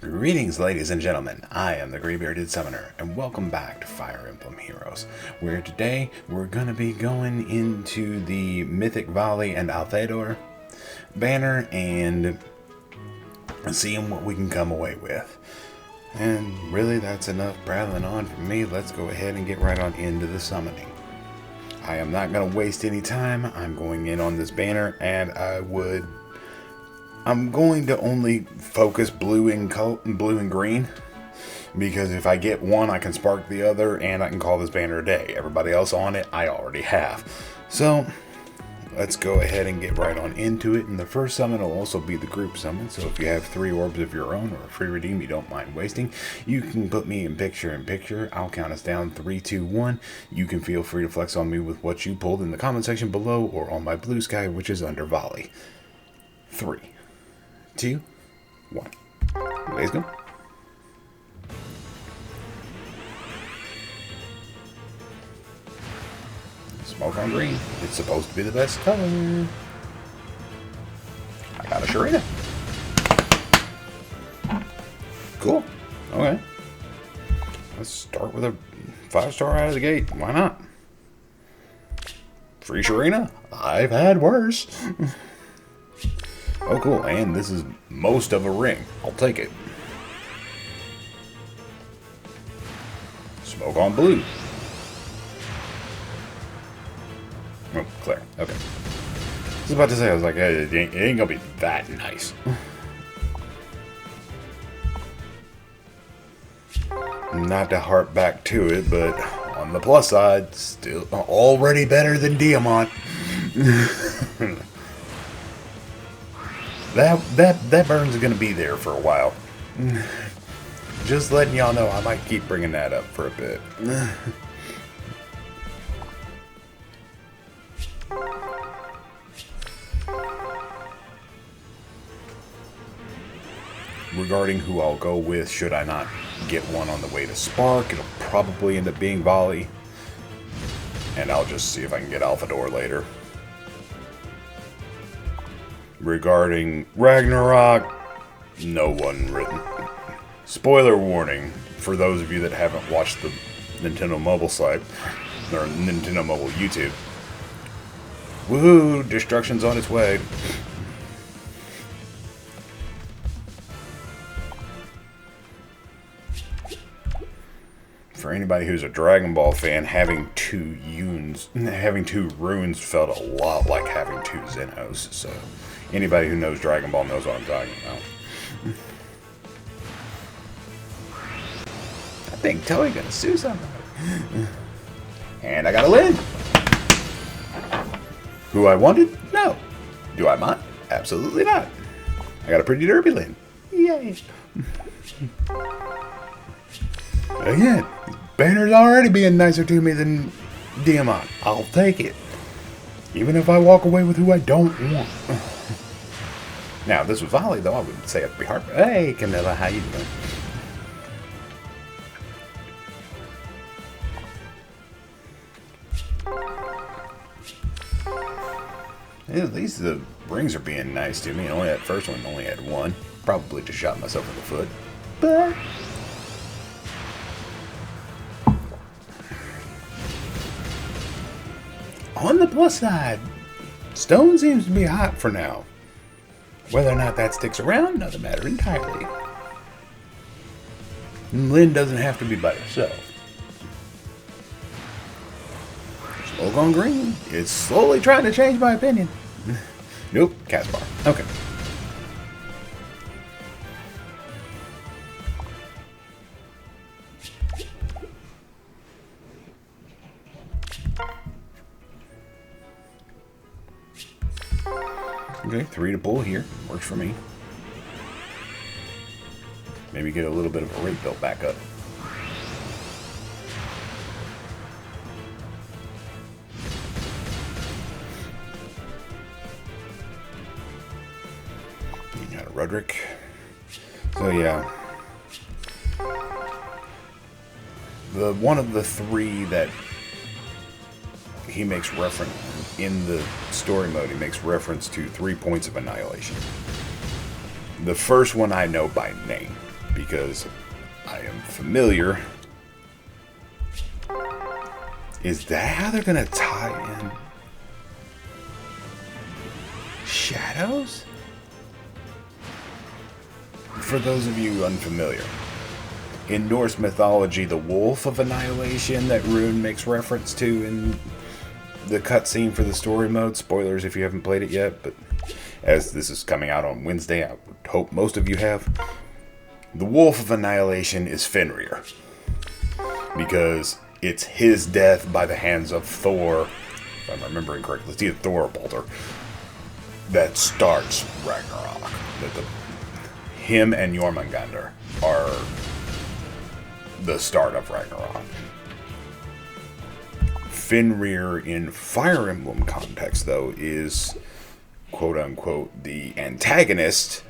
Greetings, ladies and gentlemen. I am the Grey-Bearded Summoner, and welcome back to Fire Emblem Heroes, where today we're going to be going into the Mythic Vali and Alfador banner and seeing what we can come away with. And really, that's enough prattling on from me. Let's go ahead and get right on into the summoning. I am not going to waste any time. I'm going in on this banner, and I'm going to only focus blue and green, because if I get one, I can spark the other, and I can call this banner a day. Everybody else on it, I already have. So, let's go ahead and get right on into it. And the first summon will also be the group summon, so if you have 3 orbs of your own or a free redeem you don't mind wasting, you can put me in picture. I'll count us down 3, 2, 1. You can feel free to flex on me with what you pulled in the comment section below or on my blue sky, which is under Vali. 3, 2, 1. Let's go. Smoke on green. It's supposed to be the best color. I got a Sharina. Cool. Okay. Let's start with a 5-star out of the gate. Why not? Free Sharina? I've had worse. Oh, cool. And this is most of a ring. I'll take it. Smoke on blue. Oh, Claire. Okay. I was about to say, I was like, hey, it ain't gonna be that nice. Not to harp back to it, but on the plus side, still already better than Diamant. That burn's gonna be there for a while. Just letting y'all know, I might keep bringing that up for a bit. Regarding who I'll go with, should I not get one on the way to Spark, it'll probably end up being Vali. And I'll just see if I can get Alfador later. Regarding Ragnarok, no one written. Spoiler warning for those of you that haven't watched the Nintendo mobile site, or Nintendo mobile YouTube. Woohoo! Destruction's on its way. For anybody who's a Dragon Ball fan, having 2 runes felt a lot like having 2 Zenos. So, anybody who knows Dragon Ball knows what I'm talking about. I think Toei gonna sue somebody. And I got a Lin. Who I wanted? No. Do I mind? Absolutely not. I got a pretty derby Lin. Yay. Again, banner's already being nicer to me than Diamant. I'll take it. Even if I walk away with who I don't want. Now, if this was Vali, though, I wouldn't say it'd be hard. Hey, Camilla, how you doing? Yeah, at least the rings are being nice to me. Only that first one only had 1. Probably just shot myself in the foot. But on the plus side, stone seems to be hot for now. Whether or not that sticks around, another matter entirely. And Lynn doesn't have to be by herself. Smoke on green. It's slowly trying to change my opinion. Nope, Caspar. Okay. Okay, 3 to pull here. Works for me. Maybe get a little bit of a rate built back up. You got a Roderick. So yeah. One of the 3 that he makes reference in the story mode, he makes reference to 3 points of annihilation. The first one I know by name. because I am familiar. Is that how they're going to tie in shadows? For those of you unfamiliar, in Norse mythology, the Wolf of Annihilation that Rune makes reference to in the cutscene for the story mode, spoilers if you haven't played it yet, but as this is coming out on Wednesday, I would hope most of you have. The Wolf of Annihilation is Fenrir, because it's his death by the hands of Thor, if I'm remembering correctly, it's either Thor or Balder, that starts Ragnarok. Him and Jormungandr are the start of Ragnarok. Fenrir in Fire Emblem context, though, is quote-unquote the antagonist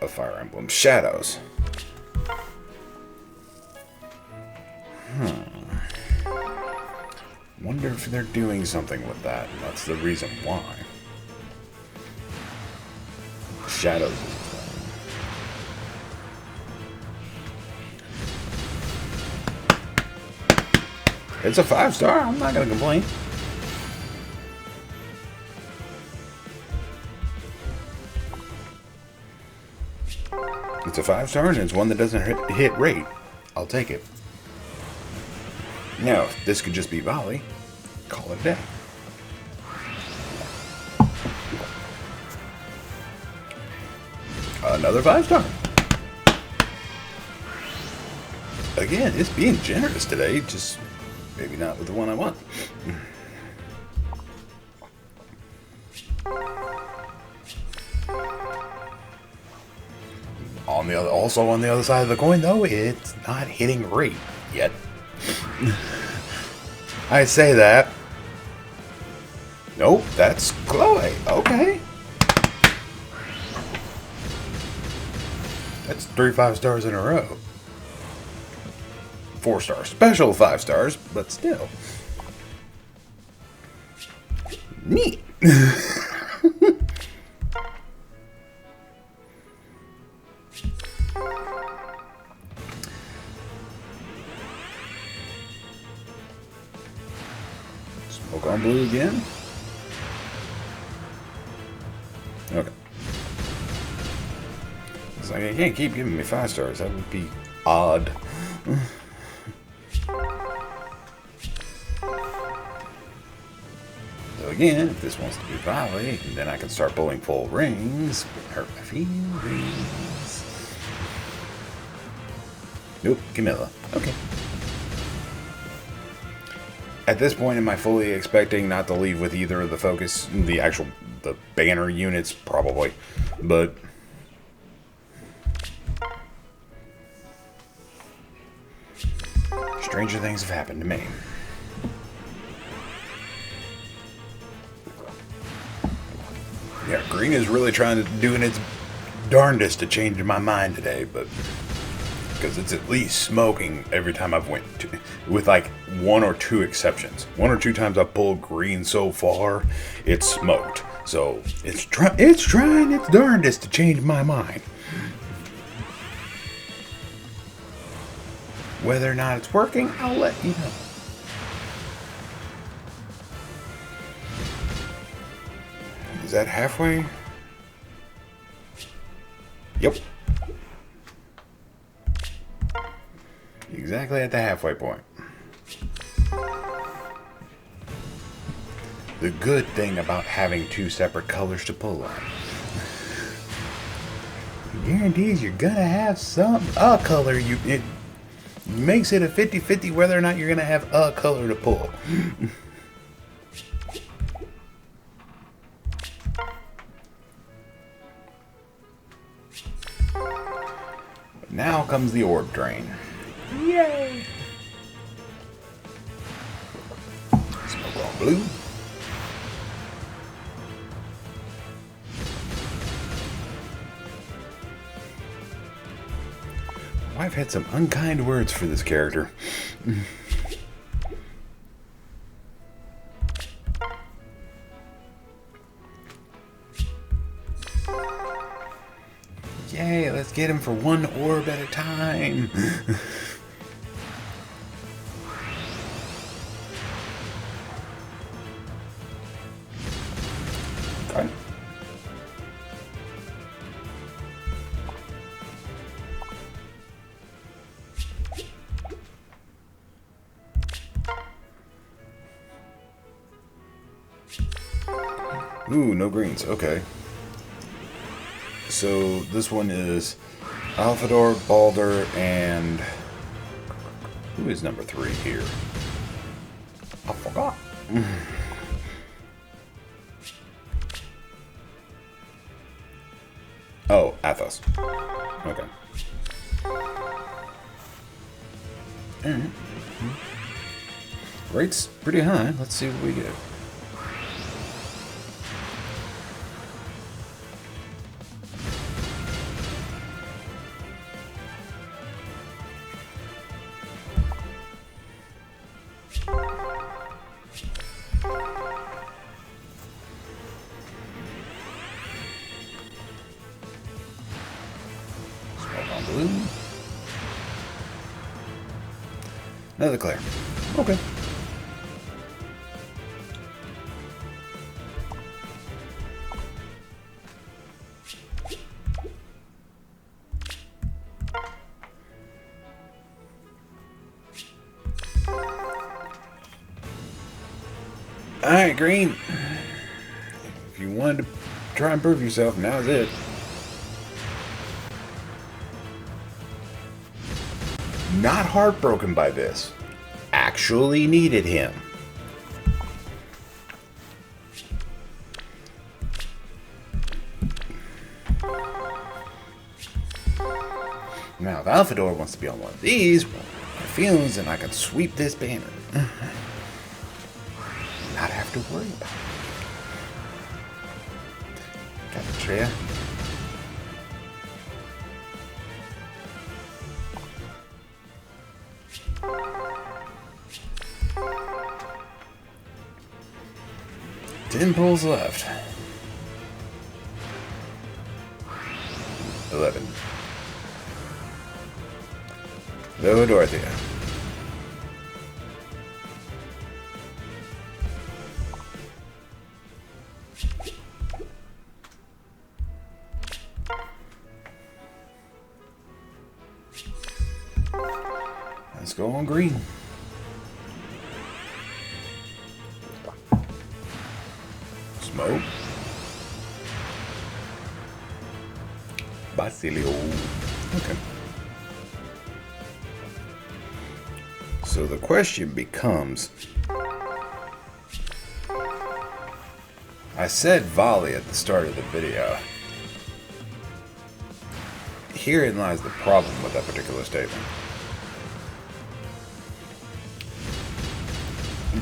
of Fire Emblem Shadows. Wonder if they're doing something with that, and that's the reason why. Shadows is it's a 5-star, I'm not gonna complain. It's a 5-star and it's one that doesn't hit rate. I'll take it. Now, if this could just be Vali, call it a day. Another 5-star. Again, it's being generous today, just maybe not with the one I want. Also on the other side of the coin, though, it's not hitting rate yet. I say that. Nope, that's Chloe. Okay. That's 3 5-stars in a row. 4-star special 5-stars, but still. Neat. Smoke on blue again. Okay. It's like, I can't keep giving me 5-stars. That would be odd. So again, if this wants to be Vali, then I can start pulling full rings. Hurt my feelings. Nope, Camilla. Okay. At this point, am I fully expecting not to leave with either of the focus, the banner units? Probably. But stranger things have happened to me. Yeah, green is really doing its darndest to change my mind today, but because it's at least smoking every time I've went to, with like 1 or 2 exceptions. 1 or 2 times I've pulled green so far, it's smoked. So it's trying its darndest to change my mind. Whether or not it's working, I'll let you know. Is that halfway? Yep. Exactly at the halfway point. The good thing about having 2 separate colors to pull on. It guarantees you're gonna have a color. It makes it a 50-50 whether or not you're gonna have a color to pull. Now comes the orb drain. Yay! Smoke on blue. My wife had some unkind words for this character. Yay, let's get him for one orb at a time. Okay. Ooh, no greens. Okay. So this one is Alfador, Balder, and who is number 3 here? I forgot. Oh, Athos. Okay. Alright. Rate's pretty high. Let's see what we get. Blue. Another clear. Okay. Alright, green. If you wanted to try and prove yourself, now's it. Not heartbroken by this. Actually needed him. Now, if Alfador wants to be on one of these, well, my feelings, and I can sweep this banner. Not have to worry about it. Got the chair. Ten pulls left. 11. Though Dorothea. Let's go on green. Smoke. Basilio. Okay. So the question becomes, I said Vali at the start of the video. Herein lies the problem with that particular statement.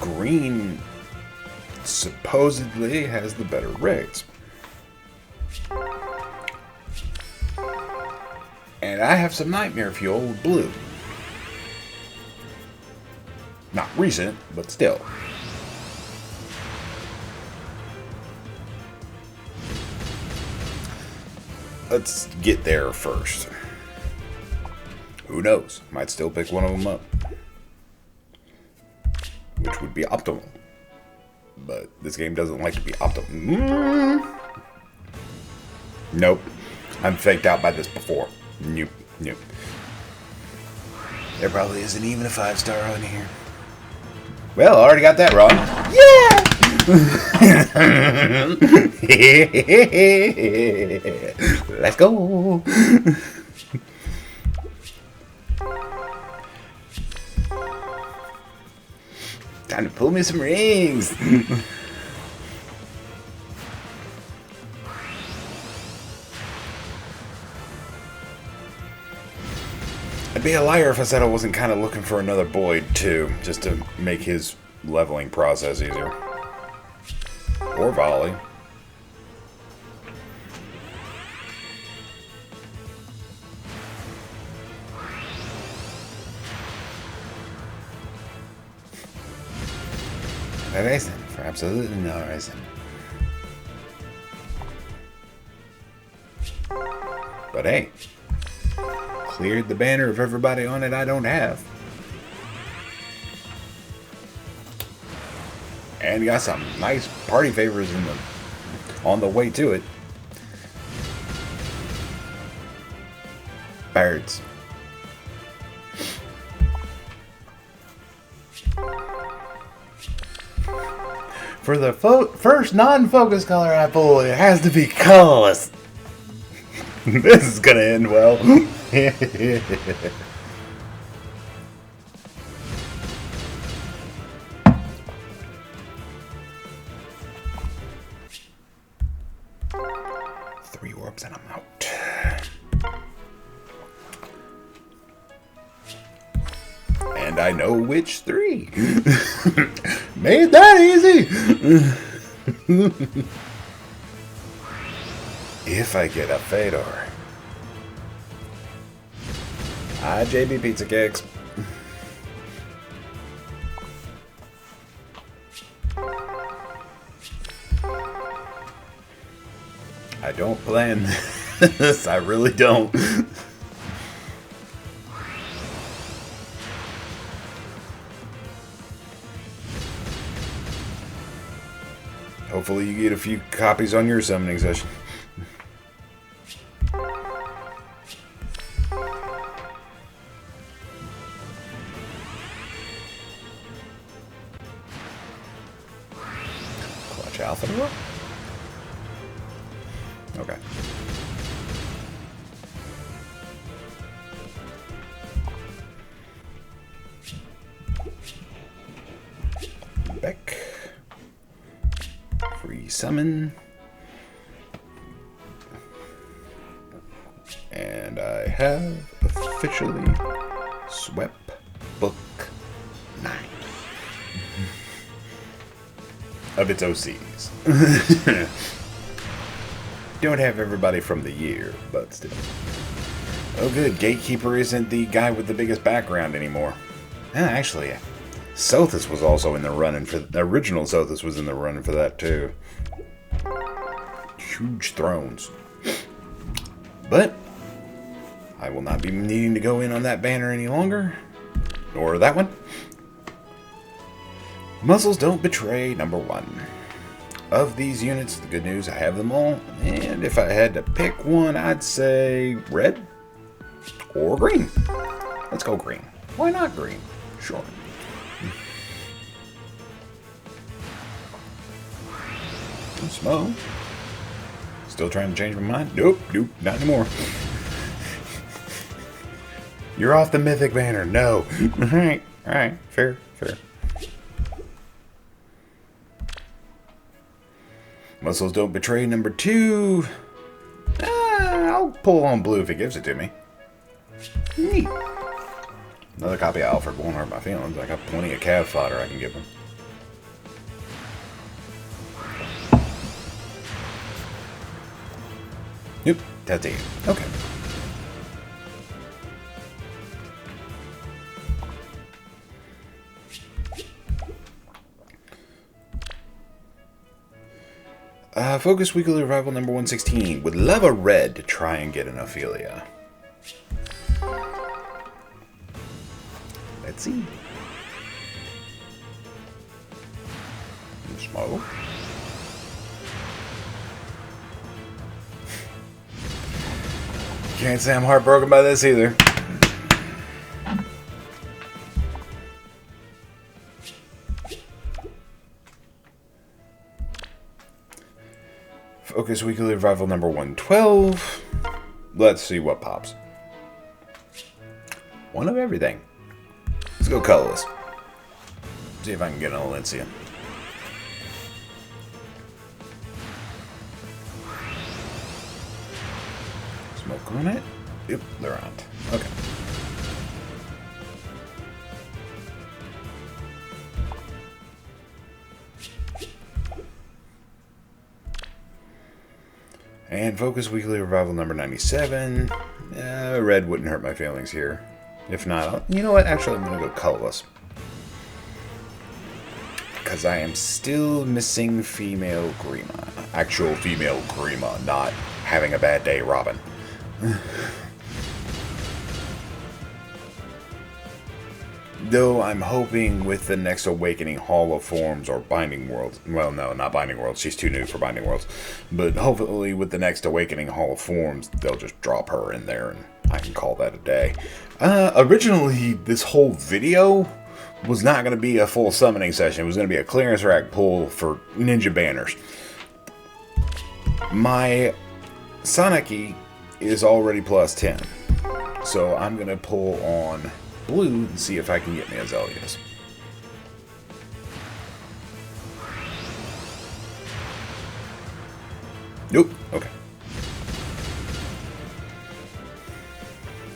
Green supposedly has the better rates. And I have some nightmare fuel with blue. Not recent, but still. Let's get there first. Who knows? Might still pick one of them up. Which would be optimal. But this game doesn't like to be optimal. Nope. I'm faked out by this before. Nope. Nope. There probably isn't even a 5-star on here. Well, I already got that wrong. Yeah! Let's go! Time to pull me some rings! I'd be a liar if I said I wasn't kind of looking for another Boyd, too, just to make his leveling process easier. Or Vali. No reason, for absolutely no reason. But hey, cleared the banner of everybody on it I don't have. And got some nice party favors on the way to it. Birds. For the first non-focus color I pull, it has to be colorless. This is gonna end well. 3 orbs and I'm out. And I know which 3. Made that easy. If I get a Fedor. JB Pizza Cakes. I don't plan this. I really don't. Hopefully you get a few copies on your summoning session. Clutch Alfador? Okay. Beck. Free summon. And I have officially swept book 9 of its OCs. Don't have everybody from the year, but still. Oh good, Gatekeeper isn't the guy with the biggest background anymore. Actually, Sothis was also in the running for... The original Sothis was in the running for that too. Huge thrones. But I will not be needing to go in on that banner any longer. Nor that one. Muscles don't betray, number 1. Of these units, the good news, I have them all. And if I had to pick one, I'd say red or green. Let's go green. Why not green? Sure. Smoke. Still trying to change my mind? Nope, not anymore. You're off the Mythic banner. No. Alright, fair. Muscles don't betray, number 2. I'll pull on blue if it gives it to me. Neat. Another copy of Alfred won't hurt my feelings. I got plenty of Cav fodder I can give him. Yep, that's it. Okay. Focus Weekly Revival number 116. Would love a red to try and get an Ophelia. Let's see. Smoke. Can't say I'm heartbroken by this either. Focus Weekly Revival number 112. Let's see what pops. One of everything. Let's go colorless. See if I can get an Alencia. Smoke on it. Yep, they're on. Okay. And Focus Weekly Revival number 97. Red wouldn't hurt my feelings here. If not, you know what? Actually, I'm going to go colorless. Because I am still missing female Grima. Actual female Grima, not having a bad day Robin. Though I'm hoping with the next Awakening Hall of Forms or Binding Worlds. Well, no, not Binding Worlds. She's too new for Binding Worlds. But hopefully with the next Awakening Hall of Forms, they'll just drop her in there and I can call that a day. Originally, this whole video was not going to be a full summoning session. It was going to be a clearance rack pull for ninja banners. My Sanaki is already plus 10. So I'm going to pull on blue and see if I can get me Azaleas. Nope. Okay.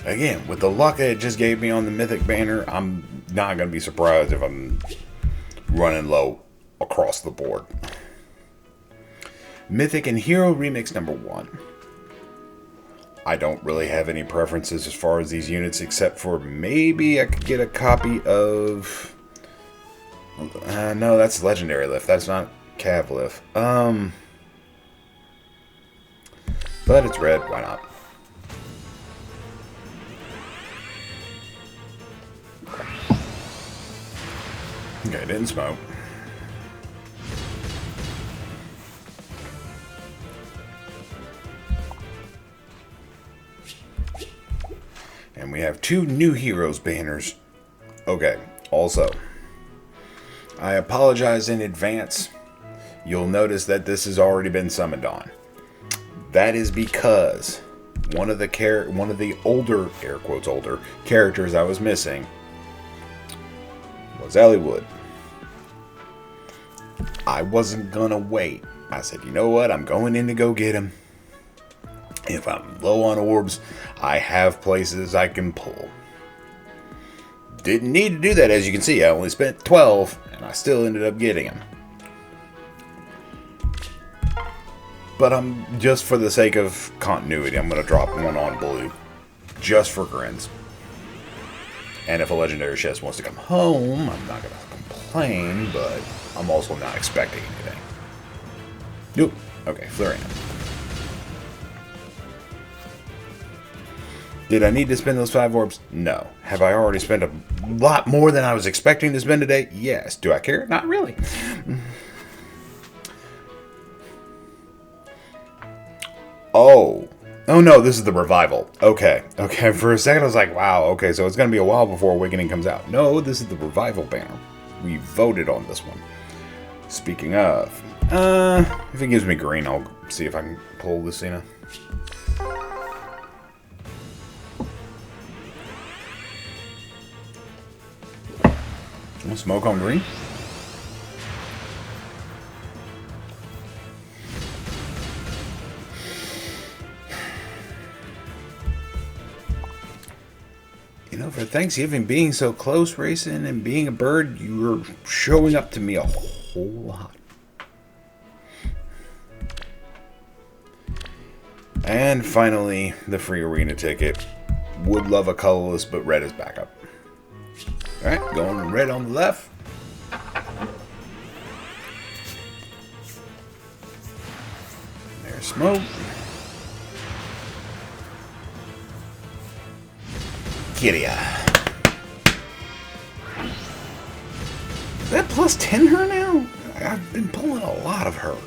Again, with the luck that it just gave me on the Mythic banner, I'm not going to be surprised if I'm running low across the board. Mythic and Hero Remix number 1. I don't really have any preferences as far as these units, except for maybe I could get a copy of... no, that's Legendary Lift. That's not Cav Lift. But it's red. Why not? Okay, didn't smoke. And we have 2 new heroes banners. Okay, also, I apologize in advance. You'll notice that this has already been summoned on. That is because one of the older, air quotes older, characters I was missing was Wood. I wasn't gonna wait. I said, you know what? I'm going in to go get him. If I'm low on orbs, I have places I can pull. Didn't need to do that, as you can see. I only spent 12, and I still ended up getting him. But I'm just for the sake of continuity, I'm going to drop one on blue. Just for grins. And if a legendary chest wants to come home, I'm not going to complain, but I'm also not expecting anything. Nope. Okay, Florian. Did I need to spend those 5 orbs? No. Have I already spent a lot more than I was expecting to spend today? Yes. Do I care? Not really. Oh. Oh no, this is the revival. Okay. Okay, for a second I was like, wow, okay, so it's going to be a while before Awakening comes out. No, this is the revival banner. We voted on this one. Speaking of, if it gives me green, I'll see if I can pull Lucina. Smoke on green. You know, for Thanksgiving being so close, racing and being a bird, you're showing up to me a whole lot. And finally, the free arena ticket. Would love a colorless, but red is backup. Alright, going red on the left. There's smoke. Kitty. Is that plus 10 her now? I've been pulling a lot of her.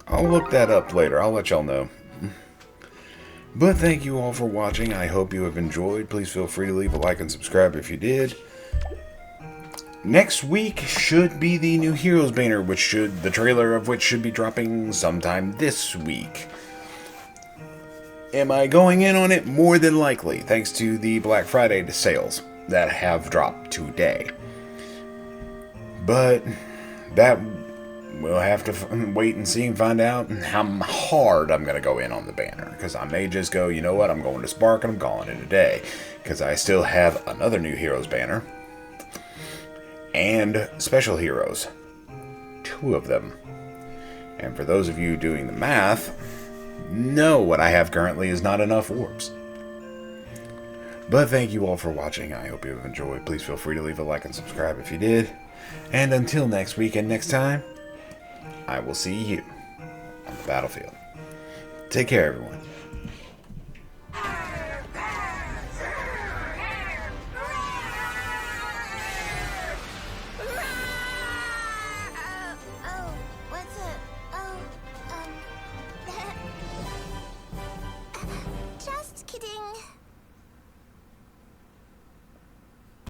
I'll look that up later. I'll let y'all know. But thank you all for watching. I hope you have enjoyed. Please feel free to leave a like and subscribe if you did. Next week should be the new Heroes banner, the trailer of which should be dropping sometime this week. Am I going in on it? More than likely, thanks to the Black Friday sales that have dropped today. But that we'll have to wait and see and find out how hard I'm going to go in on the banner. Because I may just go, you know what, I'm going to Spark and I'm calling it a day. Because I still have another new Heroes banner. And Special Heroes. 2 of them. And for those of you doing the math, know what I have currently is not enough orbs. But thank you all for watching. I hope you have enjoyed. Please feel free to leave a like and subscribe if you did. And until next week and next time, I will see you on the battlefield. Take care, everyone. Oh, what's it? Oh, just kidding.